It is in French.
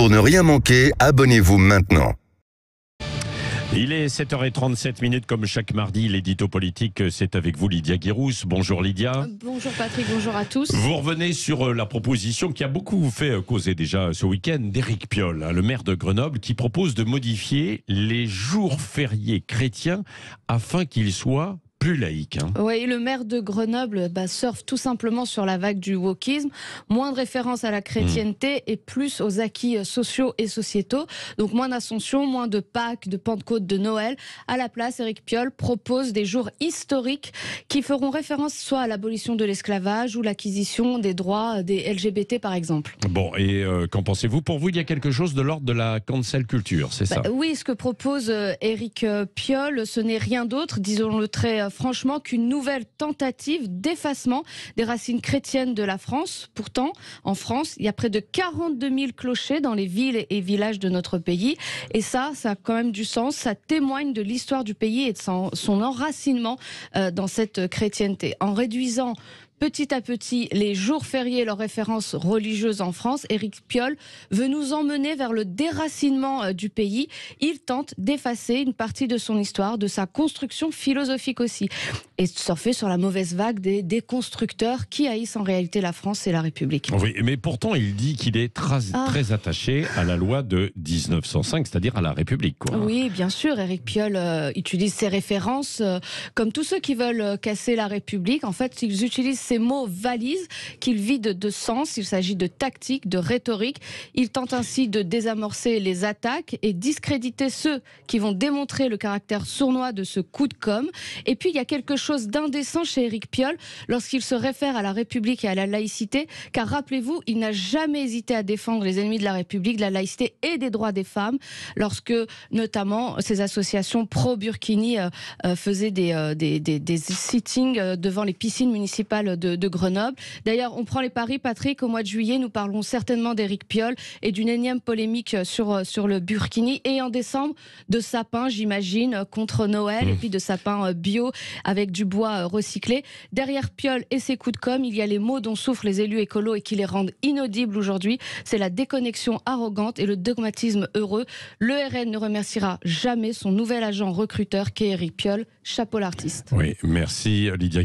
Pour ne rien manquer, abonnez-vous maintenant. Il est 7h37 comme chaque mardi, l'édito politique, c'est avec vous Lydia Guirousse. Bonjour Lydia. Bonjour Patrick, bonjour à tous. Vous revenez sur la proposition qui a beaucoup fait causer déjà ce week-end d'Éric Piolle, le maire de Grenoble, qui propose de modifier les jours fériés chrétiens afin qu'ils soient plus laïque. Oui, le maire de Grenoble surfe tout simplement sur la vague du wokisme. Moins de référence à la chrétienté et plus aux acquis sociaux et sociétaux. Donc moins d'Ascension, moins de Pâques, de Pentecôte, de Noël. À la place, Éric Piolle propose des jours historiques qui feront référence soit à l'abolition de l'esclavage ou l'acquisition des droits des LGBT par exemple. Bon, et qu'en pensez-vous? Pour vous, il y a quelque chose de l'ordre de la cancel culture, c'est ça? Oui, ce que propose Éric Piolle, ce n'est rien d'autre, disons-le très franchement, qu'une nouvelle tentative d'effacement des racines chrétiennes de la France. Pourtant, en France, il y a près de 42 000 clochers dans les villes et villages de notre pays. Et ça a quand même du sens. Ça témoigne de l'histoire du pays et de son enracinement dans cette chrétienté. En réduisant petit à petit les jours fériés et leurs références religieuses en France, Éric Piolle veut nous emmener vers le déracinement du pays. Il tente d'effacer une partie de son histoire, de sa construction philosophique aussi, et surfer sur la mauvaise vague des déconstructeurs qui haïssent en réalité la France et la République. Oui, mais pourtant il dit qu'il est très attaché à la loi de 1905, c'est-à-dire à la République, quoi. Oui, bien sûr, Éric Piolle utilise ses références comme tous ceux qui veulent casser la République. En fait, ils utilisent ces mots valises qu'ils vident de sens. Il s'agit de tactique, de rhétorique. Il tente ainsi de désamorcer les attaques et discréditer ceux qui vont démontrer le caractère sournois de ce coup de com'. Et puis, il y a quelque chose d'indécent chez Éric Piolle lorsqu'il se réfère à la République et à la laïcité, car rappelez-vous, il n'a jamais hésité à défendre les ennemis de la République, de la laïcité et des droits des femmes, lorsque, notamment, ces associations pro-Burkini faisaient des sittings devant les piscines municipales de Grenoble. D'ailleurs, on prend les paris, Patrick, au mois de juillet, nous parlons certainement d'Éric Piolle et d'une énième polémique sur le Burkini, et en décembre, de sapins, j'imagine, contre Noël, et puis de sapins bio avec du bois recyclé. Derrière Piolle et ses coups de com', il y a les mots dont souffrent les élus écolos et qui les rendent inaudibles aujourd'hui. C'est la déconnexion arrogante et le dogmatisme heureux. Le RN ne remerciera jamais son nouvel agent recruteur qu'est Éric Piolle. Chapeau l'artiste. Oui, merci Lydia.